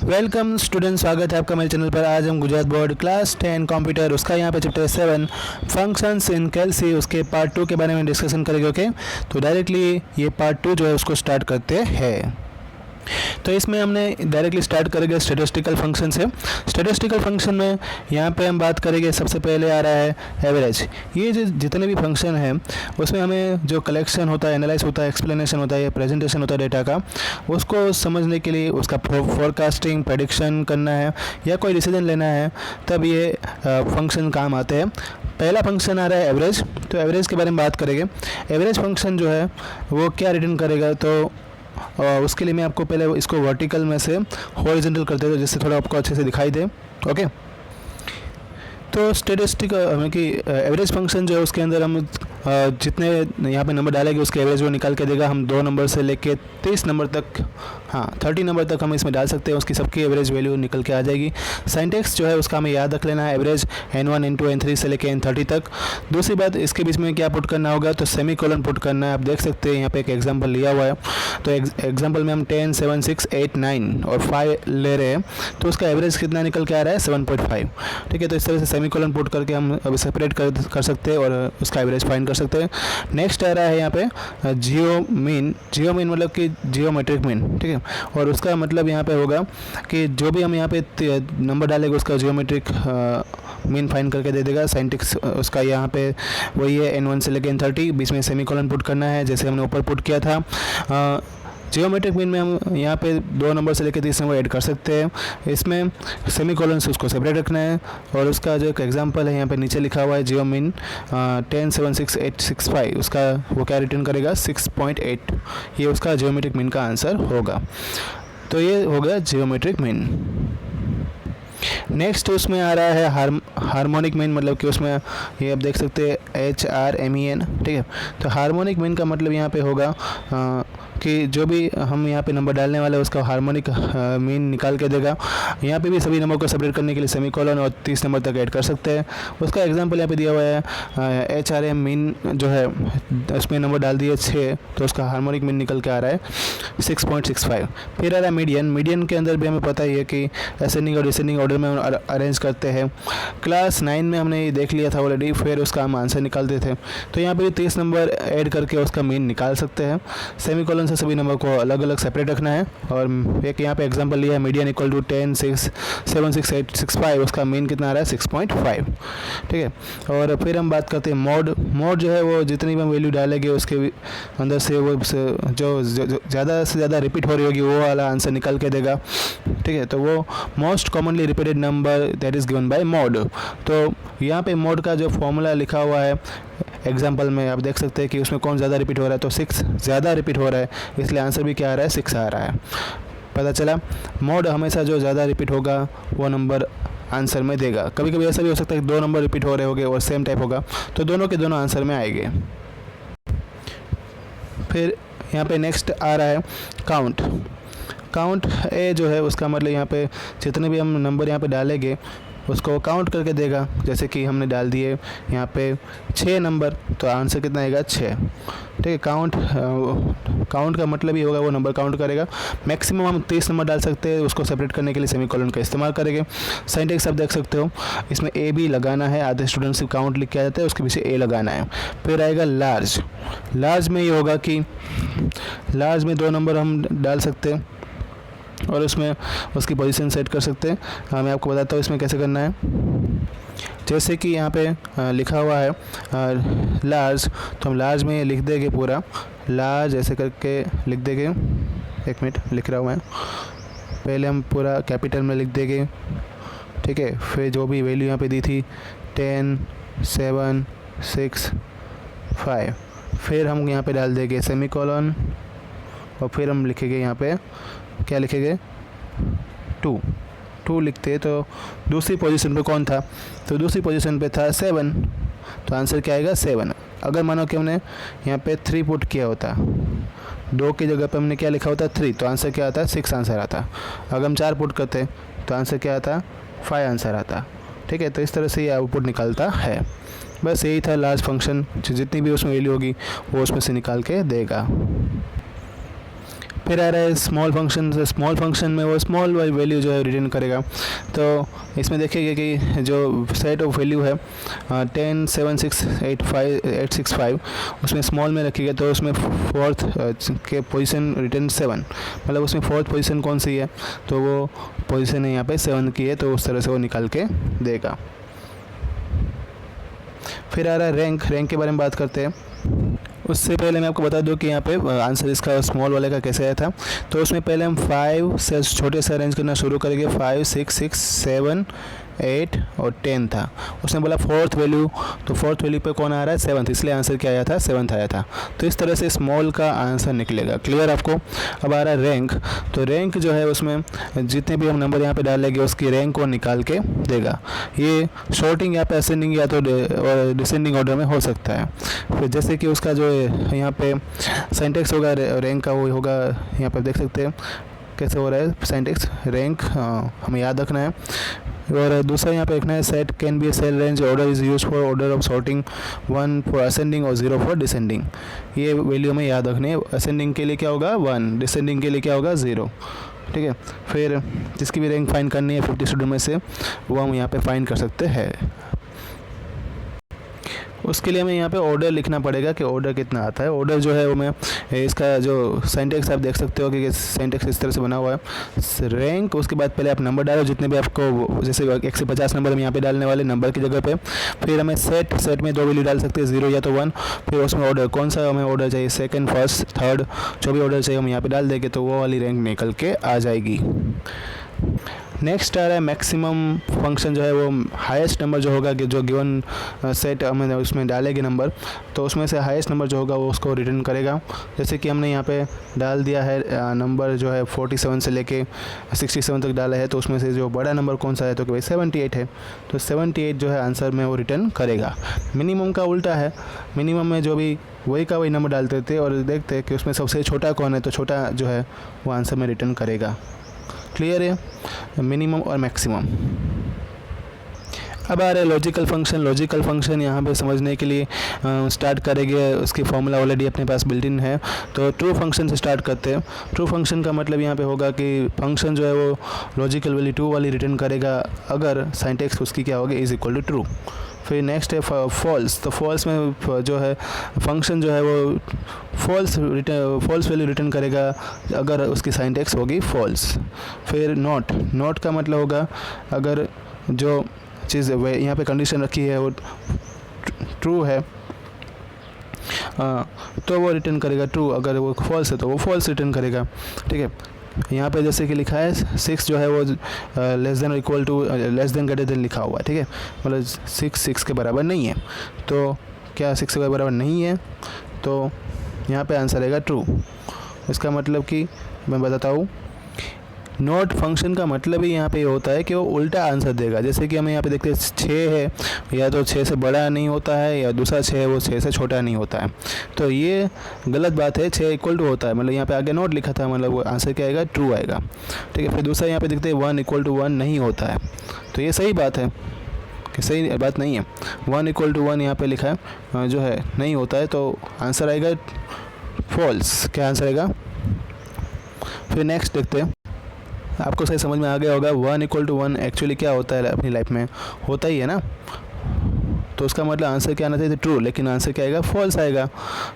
Welcome student, स्वागत है आपका मेरे चैनल पर। आज हम गुजरात बोर्ड क्लास 10 कंप्यूटर उसका यहाँ पे चैप्टर 7 फंक्शंस इन कैलसी उसके पार्ट 2 के बारे में डिस्कशन करेंगे। ओके, तो डायरेक्टली ये पार्ट 2 जो है उसको स्टार्ट करते हैं। तो इसमें हमने डायरेक्टली स्टार्ट करेंगे स्टैटिस्टिकल फंक्शन से। स्टैटिस्टिकल फंक्शन में यहाँ पे हम बात करेंगे, सबसे पहले आ रहा है एवरेज। ये जो जितने भी फंक्शन हैं उसमें हमें जो कलेक्शन होता है, एनालाइज होता है, एक्सप्लेनेशन होता है या प्रेजेंटेशन होता है डेटा का, उसको समझने के लिए उसका फोरकास्टिंग प्रेडिक्शन करना है या कोई डिसीजन लेना है, तब ये फंक्शन काम आते हैं। पहला फंक्शन आ रहा है एवरेज। तो एवरेज के बारे में बात करेंगे। एवरेज फंक्शन जो है वो क्या रिटर्न करेगा, तो उसके लिए मैं आपको पहले इसको वर्टिकल में से हॉरिजॉन्टल करते हैं जिससे थोड़ा आपको अच्छे से दिखाई दे। ओके, तो स्टैटिस्टिक कि एवरेज फंक्शन जो है उसके अंदर हम जितने यहाँ पे नंबर डालेंगे उसके एवरेज वो निकाल के देगा। हम 2 नंबर से लेके 30 नंबर तक, हाँ 30 नंबर तक हम इसमें डाल सकते हैं, उसकी सबकी एवरेज वैल्यू निकल के आ जाएगी। सिंटैक्स जो है उसका हमें याद रख लेना है, एवरेज N1 N2 N3 से लेके N30 तक। दूसरी बात, इसके बीच में क्या पुट करना होगा, तो सेमी कोलन पुट करना है। आप देख सकते हैं यहाँ पे एक एग्जाम्पल लिया हुआ है, तो एग्जाम्पल में हम 10, 7, 6, 8, 9 और 5 ले रहे हैं, तो उसका एवरेज कितना निकल के आ रहा है 7.5। ठीक है, तो इस तरह से सेमी कोलन पुट करके हम अभी सेपरेट कर सकते हैं और उसका एवरेज फाइंड कर सकते हैं। नेक्स्ट आ रहा है यहाँ पे जियो मीन। जियो मीन मतलब कि जियोमेट्रिक मीन। ठीक है, और उसका मतलब यहाँ पे होगा कि जो भी हम यहाँ पे नंबर डालेंगे उसका जियोमेट्रिक मीन फाइंड करके दे देगा। साइंटिक्स उसका यहाँ पे वही है N1 से लेकर N30, बीच में सेमी कोलन पुट करना है जैसे हमने ऊपर पुट किया था। जियोमेट्रिक मीन में हम यहाँ पे 2 नंबर से लेकर 30 नंबर ऐड कर सकते हैं। इसमें सेमी कोलन से उसको सेपरेट रखना है और उसका जो एक एग्जांपल है यहाँ पे नीचे लिखा हुआ है जियो मीन 10, 7, 6, 8, 6, 5, उसका वो क्या रिटर्न करेगा 6.8। ये उसका जियोमेट्रिक मीन का आंसर होगा। तो ये हो गया जियोमेट्रिक मीन। नेक्स्ट उसमें आ रहा है हार्मोनिक मीन, मतलब कि उसमें ये आप देख सकते हैं HRMEN। ठीक है, तो हार्मोनिक मीन का मतलब यहाँ पे होगा कि जो भी हम यहाँ पे नंबर डालने वाले हैं उसका हार्मोनिक मीन निकाल के देगा। यहाँ पे भी सभी नंबर को सेपरेट करने के लिए सेमीकोलन और 30 नंबर तक ऐड कर सकते हैं। उसका एग्जांपल यहाँ पे दिया हुआ है HRM मीन जो है उसमें नंबर डाल दिए 6, तो उसका हार्मोनिक मीन निकल के आ रहा है 6.65। फिर आ रहा है मीडियन। मीडियन के अंदर भी हमें पता ही है कि असेंडिंग और डिसेंडिंग ऑर्डर में अरेंज करते हैं। क्लास 9 में हमने ये देख लिया था ऑलरेडी, फिर उसका हम आंसर निकालते थे। तो यहाँ पे 30 नंबर ऐड करके उसका मीन निकाल सकते हैं। सेमीकोलन से सभी नंबर को अलग अलग सेपरेट रखना है। और एक यहाँ पे एग्जांपल लिया है मीडियन इक्वल टू 10, 6, 7, 6, 8, 6, 5, उसका मीन कितना आ रहा है 6.5। ठीक है, और फिर हम बात करते हैं मोड। मोड जो है वो जितनी भी हम वैल्यू डालेंगे उसके अंदर से वो जो ज़्यादा से ज़्यादा रिपीट हो रही होगी वो वाला आंसर निकल के देगा। ठीक है, तो वो most commonly repeated number that is given by mode. तो यहाँ पे मोड का जो फॉर्मूला लिखा हुआ है एग्जाम्पल में आप देख सकते हैं कि उसमें कौन ज़्यादा रिपीट हो रहा है, तो 6 ज़्यादा रिपीट हो रहा है, इसलिए आंसर भी क्या आ रहा है 6 आ रहा है। पता चला, मोड हमेशा जो ज़्यादा रिपीट होगा वो नंबर आंसर में देगा। कभी कभी ऐसा भी हो सकता है कि 2 नंबर रिपीट हो रहे होंगे और सेम टाइप होगा, तो दोनों के दोनों आंसर में आएंगे। फिर यहाँ पे नेक्स्ट आ रहा है काउंट। काउंट ए जो है उसका मतलब यहाँ पे जितने भी हम नंबर यहाँ पे डालेंगे उसको काउंट करके देगा। जैसे कि हमने डाल दिए यहाँ पे 6 नंबर, तो आंसर कितना आएगा 6। ठीक है, काउंट का मतलब ही होगा वो नंबर काउंट करेगा। मैक्सिमम हम 30 नंबर डाल सकते हैं, उसको सेपरेट करने के लिए सेमीकोलन का इस्तेमाल करेंगे। सिंटैक्स आप देख सकते हो, इसमें ए भी लगाना है, आधे स्टूडेंट से काउंट लिख के आ जाता है, उसके पीछे ए लगाना है। फिर आएगा लार्ज। लार्ज में ये होगा कि लार्ज में 2 नंबर हम डाल सकते हैं और उसमें उसकी पोजीशन सेट कर सकते हैं। मैं आपको बताता हूँ इसमें कैसे करना है। जैसे कि यहाँ पे लिखा हुआ है लार्ज, तो हम लार्ज में लिख देंगे पूरा लार्ज ऐसे करके लिख देंगे। 1 मिनट लिख रहा हूँ मैं। पहले हम पूरा कैपिटल में लिख देंगे। ठीक है, फिर जो भी वैल्यू यहाँ पे दी थी 10, 7, 6, 5, फिर हम यहाँ पे डाल देंगे सेमीकोलन और फिर हम लिखेंगे यहाँ पे क्या लिखेंगे 2 लिखते। तो दूसरी पोजीशन पे कौन था, तो दूसरी पोजीशन पे था 7, तो आंसर क्या आएगा 7। अगर मानो कि हमने यहाँ पे 3 पुट किया होता, 2 की जगह पे हमने क्या लिखा होता 3, तो आंसर क्या आता 6 आंसर आता। अगर हम 4 पुट करते तो आंसर क्या आता 5 आंसर आता। ठीक है, तो इस तरह से ये आउटपुट निकलता है। बस यही था लार्ज फंक्शन, जितनी भी उसमें वैल्यू होगी वो उसमें से निकाल के देगा। फिर आ रहा है स्मॉल फंक्शन। स्मॉल फंक्शन में वो स्मॉल वैल्यू जो है रिटर्न करेगा। तो इसमें देखिएगा कि जो सेट ऑफ वैल्यू है 10 7 6 8 5 8 6 5 उसमें स्मॉल में रखिएगा, तो उसमें फोर्थ के पोजीशन रिटर्न 7, मतलब उसमें फोर्थ पोजीशन कौन सी है, तो वो पोजीशन है यहाँ पे 7 की है, तो उस तरह से वो निकाल के देगा। फिर आ रहा है रैंक। रैंक के बारे में बात करते हैं। उससे पहले मैं आपको बता दूं कि यहाँ पे आंसर इसका स्मॉल वाले का कैसे आया था। तो उसमें पहले हम 5 से छोटे से अरेंज करना शुरू करेंगे। 5 6 6 7 8 और 10 था। उसने बोला फोर्थ वैल्यू, तो फोर्थ वैल्यू पे कौन आ रहा है, 7th, इसलिए आंसर क्या आया था, 7th आया था। तो इस तरह से स्मॉल का आंसर निकलेगा। क्लियर आपको। अब आ रहा है रैंक। तो रैंक जो है उसमें जितने भी हम नंबर यहाँ पे डालेंगे उसकी रैंक को निकाल के देगा। ये शॉर्टिंग या पे असेंडिंग या तो डिसेंडिंग ऑर्डर में हो सकता है। फिर जैसे कि उसका जो यहाँ पे सिंटैक्स होगा रैंक का, वो होगा यहाँ पे देख सकते हैं कैसे हो रहा है सिंटैक्स रैंक, हमें याद रखना है। और दूसरा यहाँ पे लिखना है set can be cell range order is use for order of sorting 1 for ascending और 0 फॉर डिसेंडिंग। ये वैल्यू हमें याद रखनी है। असेंडिंग के लिए क्या होगा 1, डिसेंडिंग के लिए क्या होगा 0। ठीक है। फिर जिसकी भी रैंक फाइंड करनी है 50 स्टूडेंट में से, वो हम यहाँ पे फाइंड कर सकते हैं। उसके लिए हमें यहाँ पे ऑर्डर लिखना पड़ेगा कि ऑर्डर कितना आता है। ऑर्डर जो है वो मैं इसका जो सिंटैक्स आप देख सकते हो कि सिंटैक्स इस तरह से बना हुआ है। रैंक, उसके बाद पहले आप नंबर डालो जितने भी आपको, जैसे 1 से 50 नंबर हम यहाँ पे डालने वाले नंबर की जगह पे। फिर हमें सेट में 2 वैल्यू डाल सकते हैं, 0 या तो 1। फिर उसमें ऑर्डर कौन सा हमें ऑर्डर चाहिए, सेकंड, फर्स्ट, थर्ड, जो भी ऑर्डर चाहिए हम यहाँ पे डाल देंगे, तो वो वाली रैंक निकल के आ जाएगी। नेक्स्ट आ रहा है मैक्सिमम फंक्शन। जो है वो हाईएस्ट नंबर जो होगा कि जो गिवन सेट हमें उसमें डालेंगे नंबर, तो उसमें से हाईएस्ट नंबर जो होगा वो उसको रिटर्न करेगा। जैसे कि हमने यहाँ पे डाल दिया है नंबर जो है 47 से लेके 67 तक डाला है, तो उसमें से जो बड़ा नंबर कौन सा है, तो कि भाई 78 है, तो 78 जो है आंसर में वो रिटर्न करेगा। मिनिमम का उल्टा है। मिनिमम में जो भी वही का वही नंबर डालते थे और देखते हैं कि उसमें सबसे छोटा कौन है, तो छोटा जो है वो आंसर में रिटर्न करेगा। क्लियर है मिनिमम और मैक्सिमम। अब आ रहा है लॉजिकल फंक्शन। लॉजिकल फंक्शन यहाँ पे समझने के लिए स्टार्ट करेंगे, उसकी फॉर्मूला ऑलरेडी अपने पास बिल्ट इन है। तो ट्रू फंक्शन से स्टार्ट करते हैं। ट्रू फंक्शन का मतलब यहाँ पे होगा कि फंक्शन जो है वो लॉजिकल वैल्यू ट्रू वाली रिटर्न करेगा अगर सिंटैक्स उसकी क्या होगी, इज इक्वल टू ट्रू। फिर नेक्स्ट है फॉल्स। तो फॉल्स में जो है फंक्शन जो है वो फॉल्स वैल्यू रिटर्न करेगा अगर उसकी सिंटैक्स होगी फॉल्स। फिर नॉट का मतलब होगा अगर जो चीज़ यहाँ पे कंडीशन रखी है वो ट्रू है तो वो रिटर्न करेगा ट्रू, अगर वो फॉल्स है तो वो फॉल्स रिटर्न करेगा। ठीक है। यहाँ पे जैसे कि लिखा है 6 जो है वो less than equal to less than greater than लिखा हुआ है। ठीक है। मतलब 6 के बराबर नहीं है, तो क्या 6 के बराबर नहीं है, तो यहाँ पे आंसर आएगा ट्रू। इसका मतलब कि मैं बताता हूँ, नॉट फंक्शन का मतलब ही यहाँ पे होता है कि वो उल्टा आंसर देगा। जैसे कि हमें यहाँ पे देखते हैं 6 है, या तो 6 से बड़ा नहीं होता है, या दूसरा 6 है वो 6 से छोटा नहीं होता है, तो ये गलत बात है। 6 इक्वल टू होता है, मतलब यहाँ पे आगे नॉट लिखा था, मतलब वो आंसर क्या आएगा, ट्रू आएगा। ठीक है। फिर दूसरा यहाँ पे देखते हैं 1 इक्वल टू 1 नहीं होता है, तो ये सही बात है कि सही बात नहीं है। 1 इक्वल टू 1 यहाँ पे लिखा है जो है नहीं होता है, तो आंसर आएगा फॉल्स। क्या आंसर आएगा। फिर नेक्स्ट देखते हैं, आपको सही समझ में आ गया होगा 1 इक्वल टू 1 एक्चुअली क्या होता है अपनी लाइफ में, होता ही है ना, तो उसका मतलब आंसर क्या आना चाहिए, ट्रू, लेकिन आंसर क्या आएगा, फॉल्स आएगा।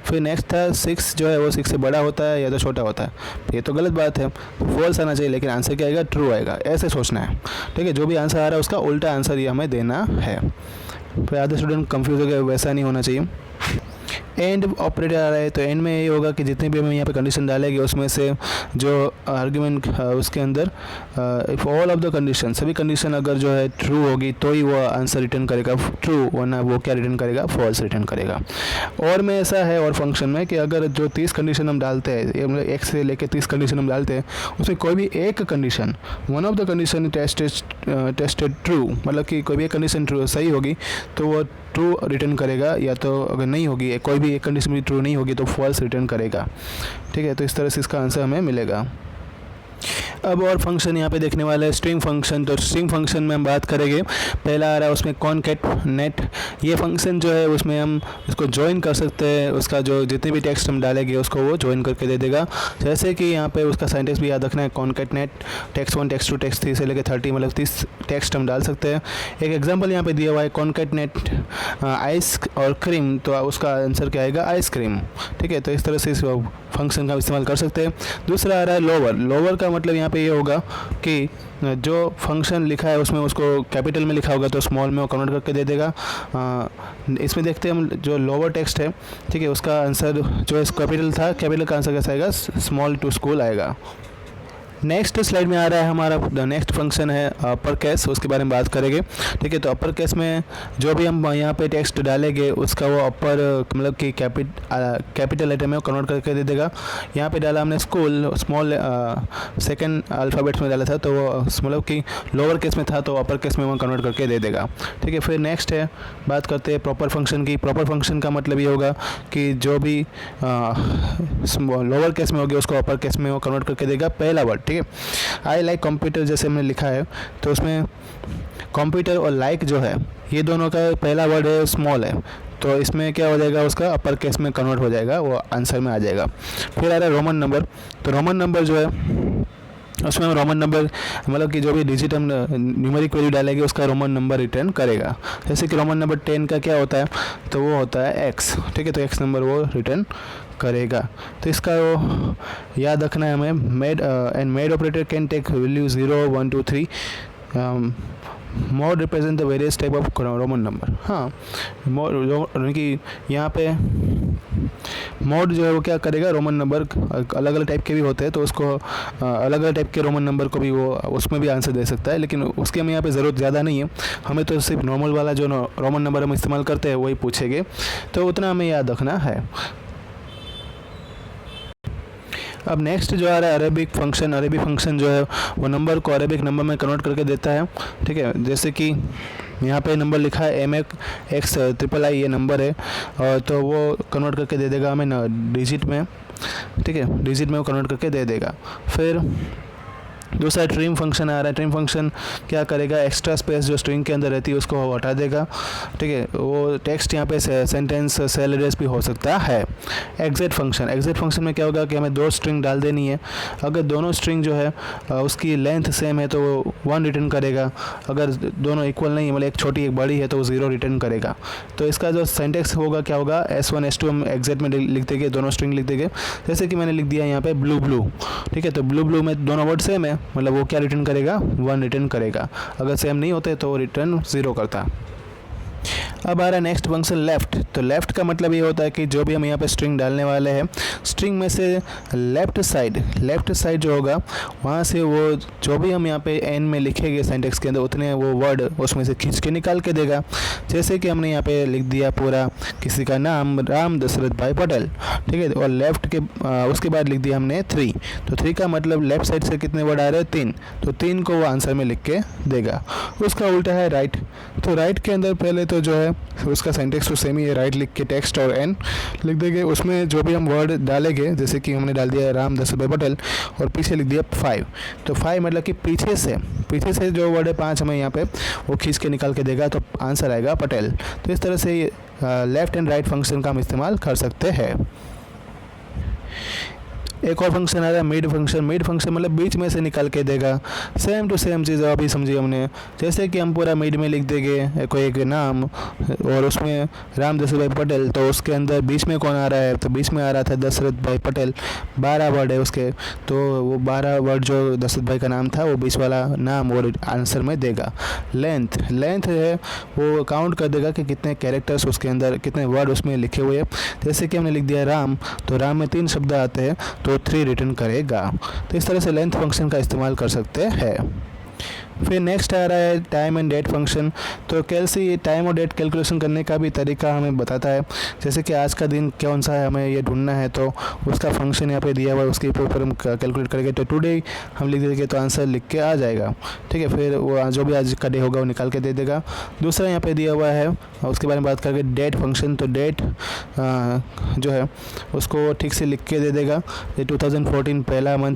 फिर नेक्स्ट था 6 जो है वो 6 से बड़ा होता है या तो छोटा होता है, ये तो गलत बात है, फॉल्स आना चाहिए, लेकिन आंसर क्या आएगा, ट्रू आएगा। ऐसे सोचना है। ठीक है। जो भी आंसर आ रहा है उसका उल्टा आंसर ये हमें देना है। फिर आधे स्टूडेंट कंफ्यूज हो गए, वैसा नहीं होना चाहिए। एंड ऑपरेटर आ रहा है, तो एंड में ये होगा कि जितने भी हमें यहाँ पे कंडीशन डालेंगे उसमें से जो आर्ग्यूमेंट उसके अंदर if all of the condition, सभी कंडीशन अगर जो है ट्रू होगी तो ही वो आंसर रिटर्न करेगा ट्रू, वरना वो क्या रिटर्न करेगा, फॉल्स रिटर्न करेगा। और में ऐसा है और फंक्शन में कि अगर जो 30 कंडीशन हम डालते हैं, मतलब 1 से लेकर 30 कंडीशन हम डालते हैं, उसमें कोई भी एक condition, one of the condition tested true, मतलब कि कोई भी एक कंडीशन ट्रू सही होगी तो वो ट्रू रिटर्न करेगा, या तो अगर नहीं होगी, कोई भी एक कंडीशन भी ट्रू नहीं होगी तो फॉल्स रिटर्न करेगा। ठीक है। तो इस तरह से इसका आंसर हमें मिलेगा। अब और फंक्शन यहाँ पे देखने वाले हैं स्ट्रिंग फंक्शन। तो स्ट्रिंग फंक्शन में हम बात करेंगे, पहला आ रहा है उसमें कॉनकैट नेट। ये फंक्शन जो है उसमें हम इसको ज्वाइन कर सकते हैं, उसका जो जितने भी टेक्स्ट हम डालेंगे उसको वो ज्वाइन करके दे देगा। जैसे कि यहाँ पे उसका सिंटैक्स भी याद रखना है, concat net text 1 text 2 text 3 से लेकर 30 मतलब 30 टेक्स्ट हम डाल सकते हैं। एक एग्जाम्पल यहाँ पे दिया हुआ है कॉनकैट नेट आइस और क्रीम, तो उसका आंसर क्या आएगा आइसक्रीम। ठीक है, तो इस तरह से इस फंक्शन का इस्तेमाल कर सकते हैं। दूसरा आ रहा है लोअर। लोअर का मतलब यहाँ पे ये होगा कि जो फंक्शन लिखा है उसमें उसको कैपिटल में लिखा होगा तो स्मॉल में वो कन्वर्ट करके दे देगा। इसमें देखते हैं हम जो लोअर टेक्स्ट है, ठीक है, उसका आंसर जो कैपिटल था, कैपिटल का आंसर कैसा आएगा, स्मॉल टू स्कूल आएगा। नेक्स्ट स्लाइड में आ रहा है हमारा नेक्स्ट फंक्शन है अपर केस, उसके बारे में बात करेंगे। ठीक है, तो अपर केस में जो भी हम यहाँ पे टेक्स्ट डालेंगे उसका वो अपर मतलब कि कैपिटल लेटर में वो कन्वर्ट करके दे देगा। यहाँ पे डाला हमने स्कूल, स्मॉल सेकंड अल्फ़ाबेट्स में डाला था तो वो मतलब कि लोअर केस में था तो अपर केस में वो कन्वर्ट करके दे देगा। ठीक है, फिर नेक्स्ट है बात करते हैं प्रॉपर फंक्शन की। प्रॉपर फंक्शन का मतलब ये होगा कि जो भी लोअर केस में होगी उसको अपर केस में वो कन्वर्ट करके देगा पहला वर्ड। ठीक है, आई लाइक कंप्यूटर जैसे हमने लिखा है तो उसमें कंप्यूटर और लाइक जो है ये दोनों का पहला वर्ड है स्मॉल है, तो इसमें क्या हो जाएगा, उसका अपर केस में कन्वर्ट हो जाएगा, वो आंसर में आ जाएगा। फिर आ रहा है रोमन नंबर। तो रोमन नंबर जो है उसमें हम रोमन नंबर मतलब कि जो भी डिजिट हम न्यूमेरिक वैल्यू डालेंगे उसका रोमन नंबर रिटर्न करेगा। जैसे कि रोमन नंबर 10 का क्या होता है, तो वो होता है एक्स। ठीक है, तो एक्स नंबर वो रिटर्न करेगा। तो इसका वो याद रखना है हमें, mode operator can take value 0 1 2 3 mode represent the various type of Roman number. हाँ, मोड कि यहाँ पे मोड जो है वो क्या करेगा, रोमन नंबर अलग अलग टाइप के भी होते हैं तो उसको अलग अलग टाइप के रोमन नंबर को भी वो उसमें भी आंसर दे सकता है, लेकिन उसकी हमें यहाँ पे ज़रूरत ज़्यादा नहीं है। हमें तो सिर्फ नॉर्मल वाला जो रोमन नंबर हम इस्तेमाल करते हैं वही पूछेंगे, तो उतना हमें याद रखना है। अब नेक्स्ट जो आ रहा है अरेबिक फंक्शन। अरेबिक फंक्शन जो है वो नंबर को अरेबिक नंबर में कन्वर्ट करके देता है। ठीक है, जैसे कि यहाँ पे नंबर लिखा है MX ये नंबर है, और तो वो कन्वर्ट करके दे देगा हमें डिजिट में। ठीक है, डिजिट में वो कन्वर्ट करके दे देगा। फिर दूसरा ट्रिम फंक्शन आ रहा है। ट्रिम फंक्शन क्या करेगा, एक्स्ट्रा स्पेस जो स्ट्रिंग के अंदर रहती है उसको हटा देगा। ठीक है, वो टेक्स्ट यहाँ पे सेंटेंस सेल एड्रेस भी हो सकता है। Exit function. एग्जिट फंक्शन में क्या होगा कि हमें 2 स्ट्रिंग डाल देनी है। अगर दोनों स्ट्रिंग जो है उसकी लेंथ सेम है तो वो 1 रिटर्न करेगा। अगर दोनों इक्वल नहीं है, मतलब एक छोटी एक बड़ी है, तो वो 0 रिटर्न करेगा। तो इसका जो सिंटैक्स होगा क्या होगा, S1 S2 हम एग्जिट में लिख देंगे, दोनों स्ट्रिंग लिख देंगे। जैसे कि मैंने लिख दिया यहाँ पे ब्लू। ठीक है, तो ब्लू में दोनों वर्ड सेम है, मतलब वो क्या रिटर्न करेगा, 1 रिटर्न करेगा। अगर सेम नहीं होते तो रिटर्न 0 करता। अब आ रहा है नेक्स्ट फंक्शन लेफ्ट। तो लेफ्ट का मतलब ये होता है कि जो भी हम यहाँ पे स्ट्रिंग डालने वाले हैं, स्ट्रिंग में से लेफ्ट साइड जो होगा वहाँ से वो जो भी हम यहाँ पे एन में लिखेंगे सेंटेक्स के अंदर उतने वो वर्ड उसमें से खींच के निकाल के देगा। जैसे कि हमने यहाँ पे लिख दिया पूरा किसी का नाम राम दशरथ भाई पटेल। ठीक है, और लेफ्ट के उसके बाद लिख दिया हमने 3। तो 3 का मतलब लेफ्ट साइड से कितने वर्ड आ रहे हैं, 3। तो 3 को वो आंसर में लिख के देगा। उसका उल्टा है राइट। तो राइट के अंदर पहले तो जो है उसका सिंटैक्स तो सेम ही है, राइट लिख के टेक्स्ट और एन लिख देंगे। उसमें जो भी हम वर्ड डालेंगे, जैसे कि हमने डाल दिया राम दशरथ भाई पटेल और पीछे लिख दिया 5। तो 5 मतलब कि पीछे से जो वर्ड है 5 हमें यहाँ पे वो खींच के निकाल के देगा, तो आंसर आएगा पटेल। तो इस तरह से लेफ्ट एंड राइट फंक्शन का हम इस्तेमाल कर सकते हैं। एक और फंक्शन आ रहा है मिड फंक्शन। मिड फंक्शन मतलब बीच में से निकाल के देगा। सेम टू सेम चीज़ अभी समझी हमने। जैसे कि हम पूरा मिड में लिख देंगे कोई एक नाम और उसमें राम दशरथ भाई पटेल, तो उसके अंदर बीच में कौन आ रहा है, तो बीच में आ रहा था दशरथ भाई पटेल। 12 वर्ड है उसके, तो वो 12 वर्ड जो दशरथ भाई का नाम था वो बीच वाला नाम और आंसर में देगा। लेंथ है वो काउंट कर देगा कि कितने कैरेक्टर्स उसके अंदर, कितने वर्ड उसमें लिखे हुए हैं। जैसे कि हमने लिख दिया राम, तो राम में 3 शब्द आते हैं तो 3 रिटर्न करेगा। तो इस तरह से लेंथ फंक्शन का इस्तेमाल कर सकते हैं। फिर नेक्स्ट आ रहा है टाइम एंड डेट फंक्शन। तो कैलसी टाइम और डेट कैलकुलेशन करने का भी तरीका हमें बताता है। जैसे कि आज का दिन कौन सा है हमें ये ढूंढना है, तो उसका फंक्शन यहाँ पे दिया हुआ है, उसके ऊपर हम कैलकुलेट करेंगे। तो टुडे हम लिख देंगे तो आंसर लिख के आ जाएगा। ठीक है, फिर वो जो भी आज का डे होगा वो निकाल के दे देगा। दूसरा यहाँ पे दिया हुआ है, उसके बारे में बात करेंगे डेट फंक्शन। तो डेट जो है उसको ठीक से लिख के दे देगा। ये 2014 पहला मंथ,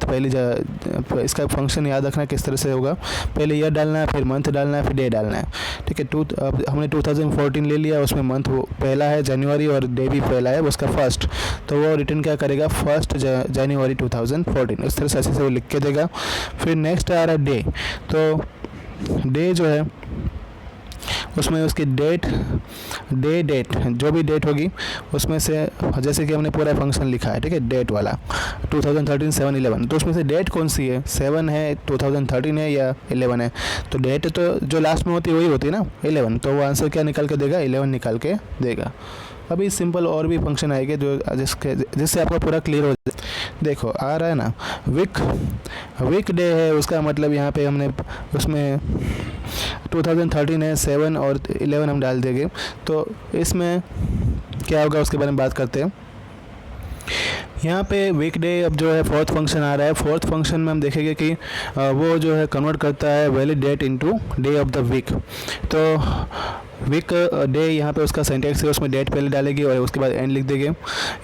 इसका फंक्शन याद रखना किस तरह से होगा। पहले ईयर डालना है, फिर मंथ डालना है, फिर डे डालना है। ठीक है, अब हमने 2014 ले लिया, उसमें मंथ वो पहला है जनवरी और डे भी पहला है उसका फर्स्ट, तो वो रिटर्न क्या करेगा 1 जनवरी 2014, इस तरह से ऐसे से वो लिख के देगा। फिर नेक्स्ट आ रहा है डे। तो डे जो है उसमें उसकी डेट जो भी डेट होगी उसमें से, जैसे कि हमने पूरा फंक्शन लिखा है, ठीक है, डेट वाला 2013 7/11, तो उसमें से डेट कौन सी है, 7 है, 2013 है या 11 है। तो डेट तो जो लास्ट में होती है वही होती है ना 11, तो वो आंसर क्या निकाल के देगा 11 निकाल के देगा। अभी सिंपल और भी फंक्शन आएंगे जो जिससे आपको पूरा क्लियर हो जाए। देखो आ रहा है ना वीक डे है, उसका मतलब यहाँ पे हमने उसमें 2013 है, 7 और 11 हम डाल देंगे। तो इसमें क्या होगा उसके बारे में बात करते हैं। यहाँ पे वीकडे अब जो है फोर्थ फंक्शन आ रहा है। फोर्थ फंक्शन में हम देखेंगे कि वो जो है कन्वर्ट करता है valid date into day of the week. तो वीक डे यहाँ पे उसका सिंटैक्स है, उसमें डेट पहले डालेगी और उसके बाद एंड लिख देंगे।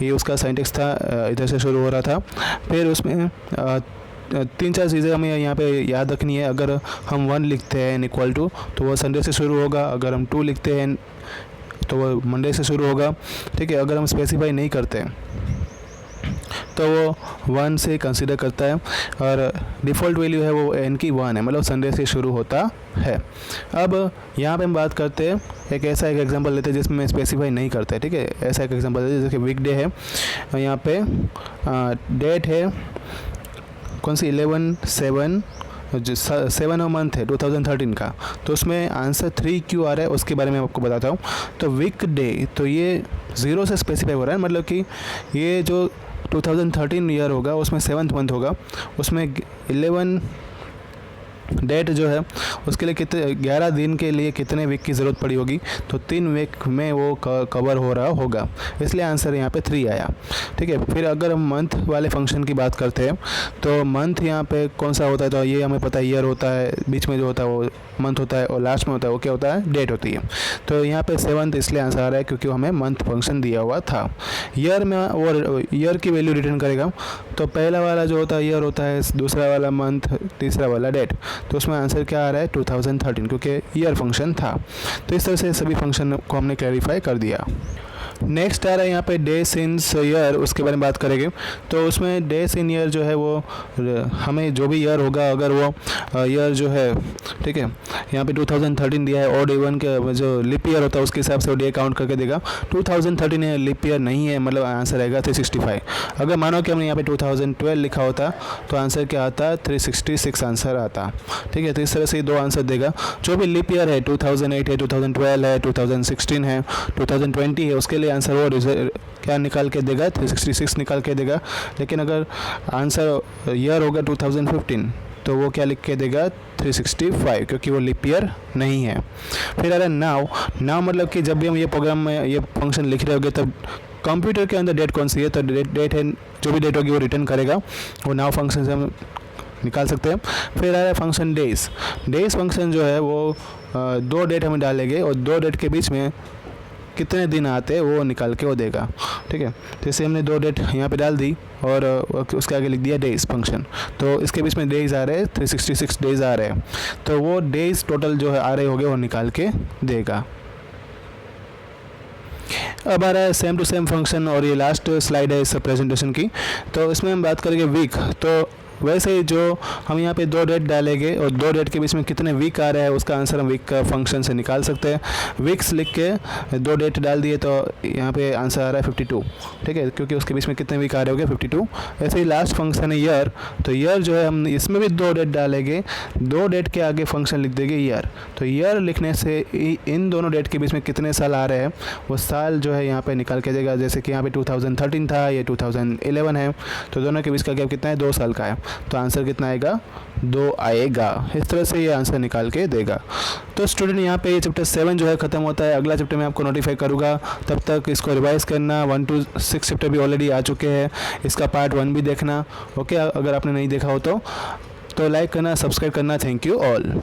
ये उसका सिंटैक्स था, इधर से शुरू हो रहा था। फिर उसमें 3-4 चीज़ें हमें यहाँ पे याद रखनी है। अगर हम 1 लिखते हैं इक्वल टू, तो वो संडे से शुरू होगा। अगर हम 2 लिखते हैं तो वो मंडे से शुरू होगा। ठीक है, अगर हम स्पेसिफाई नहीं करते तो वो 1 से कंसीडर करता है, और डिफ़ॉल्ट वैल्यू है वो n की 1 है, मतलब संडे से शुरू होता है। अब यहाँ पे हम बात करते हैं एक एग्जांपल लेते हैं जिसमें स्पेसिफाई नहीं करते। ठीक है, ऐसा एक एग्जांपल लेते हैं जैसे वीक डे है, यहाँ पे डेट है कौन सी 11/7 जो 7 मंथ है 2013 का, तो उसमें आंसर 3 क्यों आ रहा है उसके बारे में आपको बताता हूँ। तो वीक डे तो ये 0 से स्पेसिफाई हो रहा है, मतलब कि ये जो 2013 ईयर होगा उसमें 7th मंथ होगा, उसमें 11 डेट जो है उसके लिए कितने 11 दिन के लिए कितने वीक की ज़रूरत पड़ी होगी, तो 3 वीक में वो कवर हो रहा होगा, इसलिए आंसर यहाँ पे 3 आया। ठीक है, फिर अगर हम मंथ वाले फंक्शन की बात करते हैं तो मंथ यहाँ पे कौन सा होता है, तो ये हमें पता है ईयर होता है, बीच में जो होता है वो मंथ होता है, और लास्ट में होता है वो क्या होता है डेट होती है। तो यहाँ पे 7th इसलिए आंसर आ रहा है क्योंकि हमें मंथ फंक्शन दिया हुआ था। ईयर में वो ईयर की वैल्यू रिटर्न करेगा, तो पहला वाला जो होता है ईयर होता है, दूसरा वाला मंथ, तीसरा वाला डेट, तो उसमें आंसर क्या आ रहा है 2013 क्योंकि ईयर फंक्शन था। तो इस तरह से सभी फंक्शन को हमने क्लैरिफाई कर दिया। नेक्स्ट आ रहा है यहाँ पे डेज इन ईयर, उसके बारे में बात करेंगे। तो उसमें डेज इन ईयर जो है वो हमें जो भी ईयर होगा, अगर वो ईयर जो है, ठीक है, यहाँ पे 2013 दिया है, ऑड इवन के जो लिप ईयर होता है उसके हिसाब से वो डे काउंट करके देगा। 2013 है, लिप ईयर नहीं है, मतलब आंसर आएगा 365। अगर मानो कि हमने यहाँ पे 2012 लिखा होता तो आंसर क्या आता 366 आंसर आता। ठीक है, तो इस तरह से 2 आंसर देगा। जो भी लिप ईयर है 2008 है, 2012 है, 2016 है, 2020 है, उसके लिए आंसर वो क्या निकाल के देगा 366 निकाल के देगा। लेकिन अगर आंसर ईयर होगा 2015 तो वो क्या लिख के देगा 365 क्योंकि वो लिप ईयर नहीं है। फिर आ रहा है नाउ मतलब कि जब भी हम ये प्रोग्राम में ये फंक्शन लिख रहे होंगे तब कंप्यूटर के अंदर डेट कौन सी है, तो डेट है, जो भी डेट होगी वो रिटर्न करेगा, वो नाउ फंक्शन से हम निकाल सकते हैं। फिर आ रहा है फंक्शन डेज फंक्शन जो है वो 2 डेट हमें डालेंगे और 2 डेट के बीच में कितने दिन आते हैं वो निकाल के वो देगा। ठीक है, जैसे हमने 2 डेट यहाँ पे डाल दी और उसके आगे लिख दिया डेज फंक्शन, तो इसके बीच में डेज आ रहे हैं 366 डेज आ रहे हैं, तो वो डेज टोटल जो है आ रहे होंगे वो निकाल के देगा। अब आ रहा है सेम टू सेम फंक्शन, और ये लास्ट स्लाइड है इस प्रेजेंटेशन की। तो इसमें हम बात करेंगे वीक। तो वैसे ही जो हम यहाँ पे 2 डेट डालेंगे और 2 डेट के बीच में कितने वीक आ रहा है उसका आंसर हम वीक का फंक्शन से निकाल सकते हैं। वीक्स लिख के 2 डेट डाल दिए तो यहाँ पे आंसर आ रहा है 52। ठीक है, क्योंकि उसके बीच में कितने वीक आ रहे होंगे 52। ऐसे ही लास्ट फंक्शन है ईयर, तो ईयर जो है हम इसमें भी 2 डेट डालेंगे, 2 डेट के आगे फंक्शन लिख देंगे ईयर। तो ईयर लिखने से इन दोनों डेट के बीच में कितने साल आ रहे हैं वो साल जो है यहाँ पे निकाल के देगा। जैसे कि यहाँ पे 2013 था, ये 2011 है, तो दोनों के बीच का गैप कितना है 2 साल का है। तो आंसर कितना आएगा 2 आएगा। इस तरह से ये आंसर निकाल के देगा। तो स्टूडेंट यहाँ पे ये चैप्टर 7 जो है ख़त्म होता है। अगला चैप्टर मैं आपको नोटिफाई करूँगा, तब तक इसको रिवाइज करना। 1 to 6 चैप्टर भी ऑलरेडी आ चुके हैं, इसका पार्ट 1 भी देखना। ओके, अगर आपने नहीं देखा हो तो लाइक करना, सब्सक्राइब करना। Thank you all.